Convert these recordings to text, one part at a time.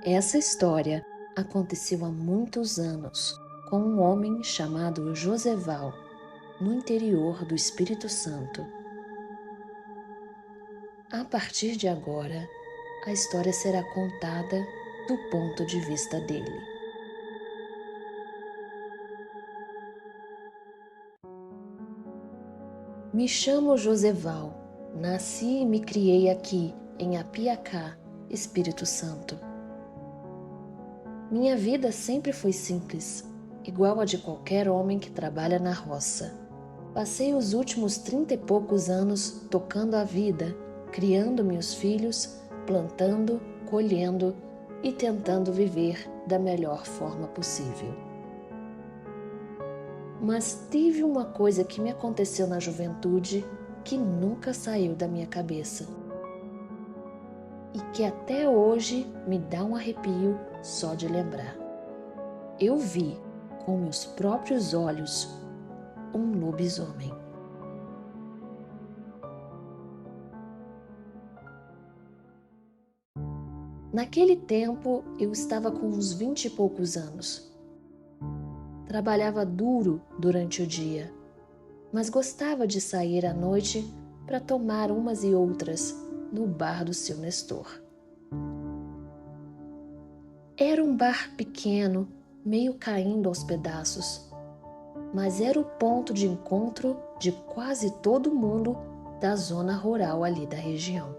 Essa história aconteceu há muitos anos com um homem chamado Joseval, no interior do Espírito Santo. A partir de agora, a história será contada do ponto de vista dele. Me chamo Joseval, nasci e me criei aqui, em Apiacá, Espírito Santo. Minha vida sempre foi simples, igual a de qualquer homem que trabalha na roça. Passei os últimos 30 e poucos anos tocando a vida, criando meus filhos, plantando, colhendo e tentando viver da melhor forma possível. Mas teve uma coisa que me aconteceu na juventude que nunca saiu da minha cabeça e que até hoje me dá um arrepio só de lembrar. Eu vi com meus próprios olhos um lobisomem. Naquele tempo eu estava com uns 20 e poucos anos. Trabalhava duro durante o dia, mas gostava de sair à noite para tomar umas e outras no bar do seu Nestor. Era um bar pequeno, meio caindo aos pedaços, mas era o ponto de encontro de quase todo mundo da zona rural ali da região.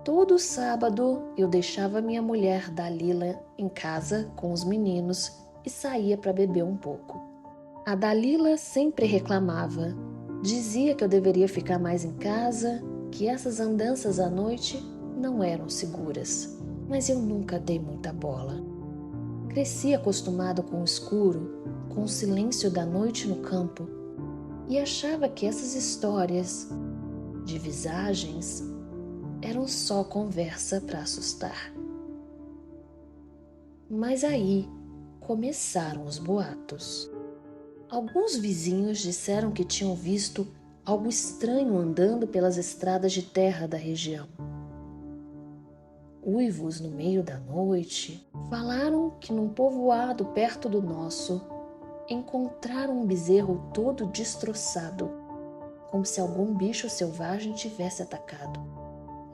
Todo sábado eu deixava minha mulher Dalila em casa com os meninos e saía para beber um pouco. A Dalila sempre reclamava, dizia que eu deveria ficar mais em casa, que essas andanças à noite não eram seguras, mas eu nunca dei muita bola. Cresci acostumado com o escuro, com o silêncio da noite no campo e achava que essas histórias de visagens eram só conversa para assustar. Mas aí começaram os boatos. Alguns vizinhos disseram que tinham visto algo estranho andando pelas estradas de terra da região. Uivos no meio da noite. Falaram que num povoado perto do nosso encontraram um bezerro todo destroçado, como se algum bicho selvagem tivesse atacado.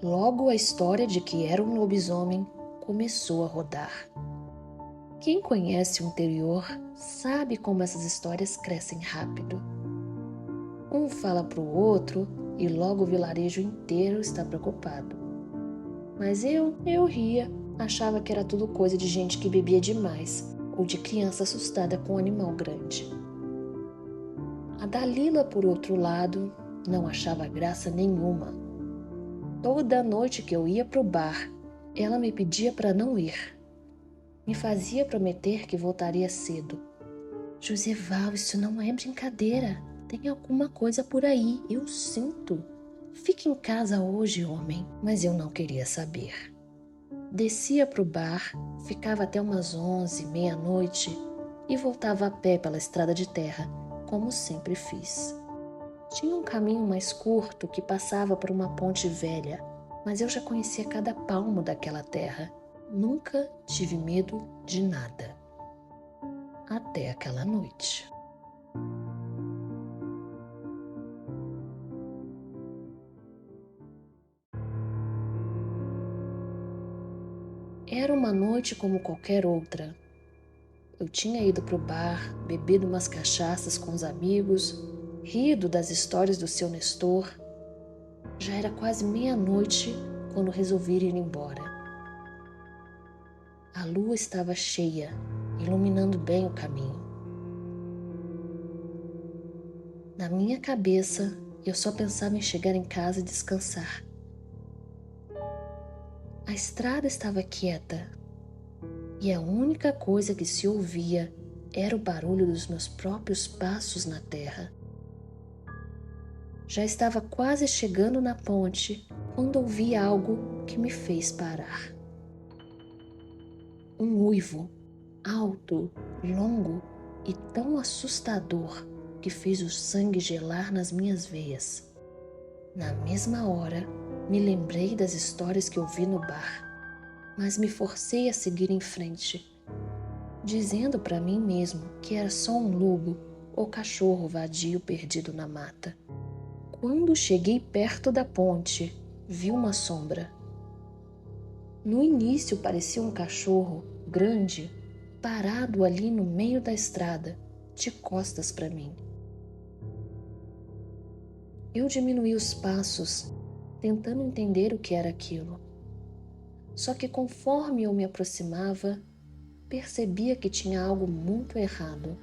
Logo a história de que era um lobisomem começou a rodar. Quem conhece o interior sabe como essas histórias crescem rápido. Um fala para o outro e logo o vilarejo inteiro está preocupado. Mas eu ria, achava que era tudo coisa de gente que bebia demais ou de criança assustada com um animal grande. A Dalila, por outro lado, não achava graça nenhuma. Toda noite que eu ia para o bar, ela me pedia para não ir. Me fazia prometer que voltaria cedo. Joseval, isso não é brincadeira. Tem alguma coisa por aí, eu sinto. Fique em casa hoje, homem. Mas eu não queria saber. Descia para o bar, ficava até umas 11, meia-noite e voltava a pé pela estrada de terra, como sempre fiz. Tinha um caminho mais curto que passava por uma ponte velha, mas eu já conhecia cada palmo daquela terra. Nunca tive medo de nada. Até aquela noite. Era uma noite como qualquer outra. Eu tinha ido para o bar, bebido umas cachaças com os amigos, rido das histórias do seu Nestor. Já era quase meia-noite quando resolvi ir embora. A lua estava cheia, iluminando bem o caminho. Na minha cabeça, eu só pensava em chegar em casa e descansar. A estrada estava quieta e a única coisa que se ouvia era o barulho dos meus próprios passos na terra. Já estava quase chegando na ponte quando ouvi algo que me fez parar. Um uivo, alto, longo e tão assustador que fez o sangue gelar nas minhas veias. Na mesma hora, Me lembrei das histórias que ouvi no bar, mas me forcei a seguir em frente, dizendo para mim mesmo que era só um lobo ou cachorro vadio perdido na mata. Quando cheguei perto da ponte, vi uma sombra. No início parecia um cachorro grande, parado ali no meio da estrada, de costas para mim. Eu diminuí os passos, tentando entender o que era aquilo. Só que conforme eu me aproximava, percebia que tinha algo muito errado.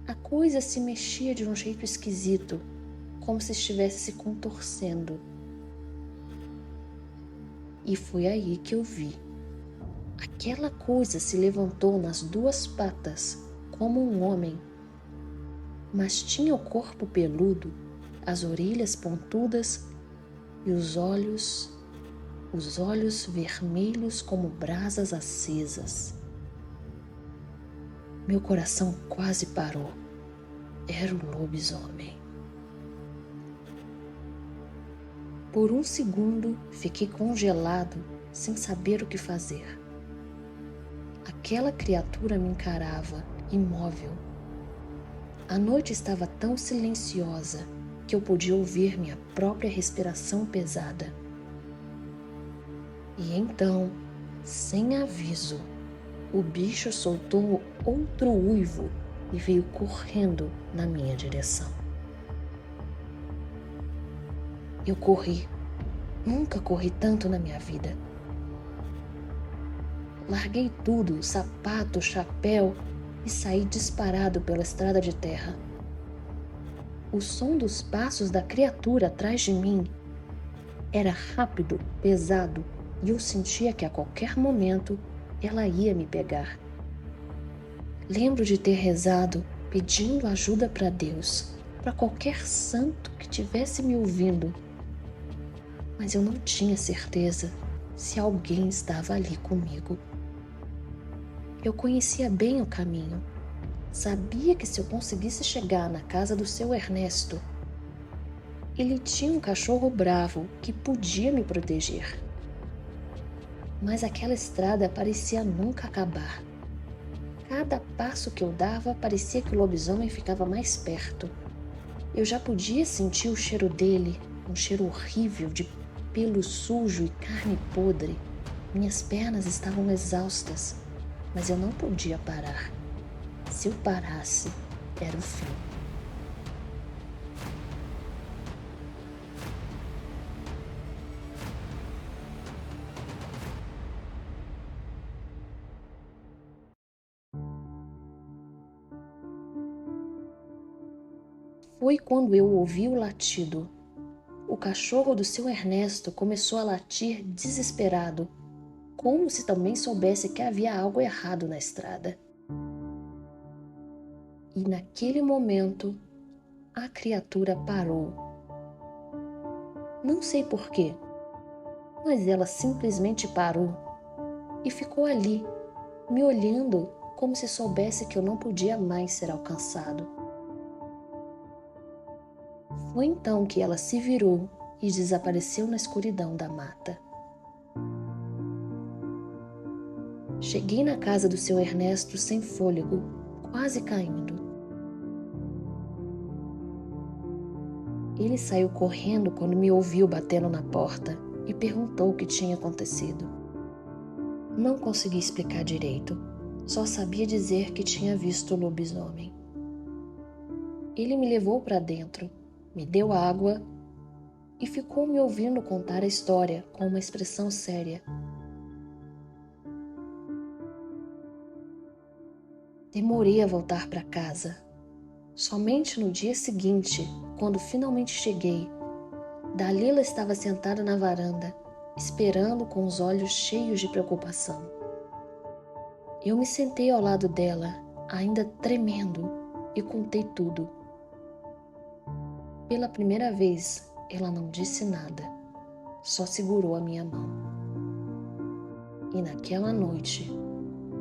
A coisa se mexia de um jeito esquisito, como se estivesse se contorcendo. E foi aí que eu vi. Aquela coisa se levantou nas duas patas, como um homem, mas tinha o corpo peludo, as orelhas pontudas e os olhos vermelhos como brasas acesas. Meu coração quase parou. Era o lobisomem. Por um segundo, fiquei congelado, sem saber o que fazer. Aquela criatura me encarava, imóvel. A noite estava tão silenciosa que eu podia ouvir minha própria respiração pesada. E então, sem aviso, o bicho soltou outro uivo e veio correndo na minha direção. Eu corri. Nunca corri tanto na minha vida. Larguei tudo, sapato, chapéu, e saí disparado pela estrada de terra. O som dos passos da criatura atrás de mim era rápido, pesado, e eu sentia que a qualquer momento ela ia me pegar. Lembro de ter rezado, pedindo ajuda para Deus, para qualquer santo que estivesse me ouvindo. Mas eu não tinha certeza se alguém estava ali comigo. Eu conhecia bem o caminho. Sabia que se eu conseguisse chegar na casa do seu Ernesto, ele tinha um cachorro bravo que podia me proteger. Mas aquela estrada parecia nunca acabar. Cada passo que eu dava parecia que o lobisomem ficava mais perto. Eu já podia sentir o cheiro dele, um cheiro horrível de pelo sujo e carne podre. Minhas pernas estavam exaustas, mas eu não podia parar. Se eu parasse, era o fim. Foi quando eu ouvi o latido. O cachorro do seu Ernesto começou a latir desesperado, como se também soubesse que havia algo errado na estrada. E naquele momento, a criatura parou. Não sei porquê, mas ela simplesmente parou e ficou ali, me olhando como se soubesse que eu não podia mais ser alcançado. Foi então que ela se virou e desapareceu na escuridão da mata. Cheguei na casa do seu Ernesto sem fôlego, quase caindo. Ele saiu correndo quando me ouviu batendo na porta e perguntou o que tinha acontecido. Não consegui explicar direito, só sabia dizer que tinha visto o lobisomem. Ele me levou para dentro, me deu água e ficou me ouvindo contar a história com uma expressão séria. Demorei a voltar para casa. Somente no dia seguinte, quando finalmente cheguei, Dalila estava sentada na varanda, esperando com os olhos cheios de preocupação. Eu me sentei ao lado dela, ainda tremendo, e contei tudo. Pela primeira vez, ela não disse nada, só segurou a minha mão. E naquela noite,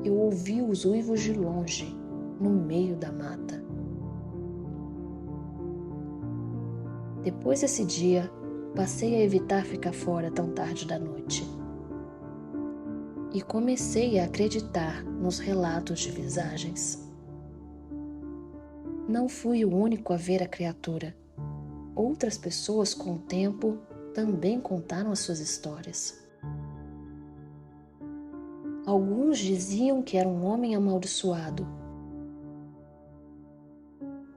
eu ouvi os uivos de longe, no meio da mata. Depois desse dia, passei a evitar ficar fora tão tarde da noite. E comecei a acreditar nos relatos de visagens. Não fui o único a ver a criatura. Outras pessoas, com o tempo, também contaram as suas histórias. Alguns diziam que era um homem amaldiçoado.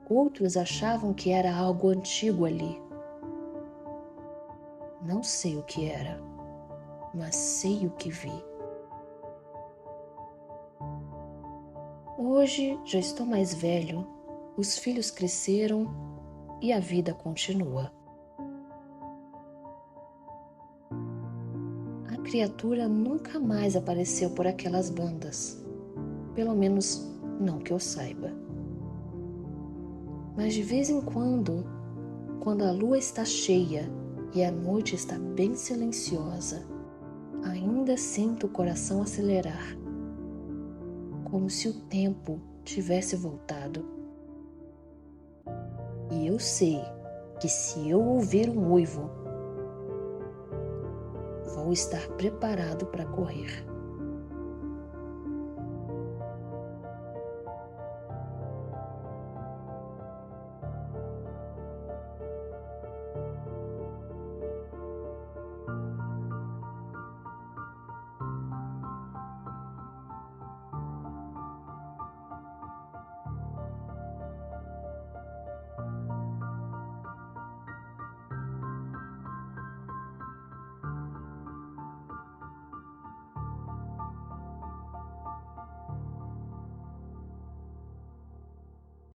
Outros achavam que era algo antigo ali. Não sei o que era, mas sei o que vi. Hoje já estou mais velho, os filhos cresceram e a vida continua. A criatura nunca mais apareceu por aquelas bandas, pelo menos não que eu saiba. Mas de vez em quando a lua está cheia e a noite está bem silenciosa, ainda sinto o coração acelerar, como se o tempo tivesse voltado. E eu sei que se eu ouvir um uivo, vou estar preparado para correr.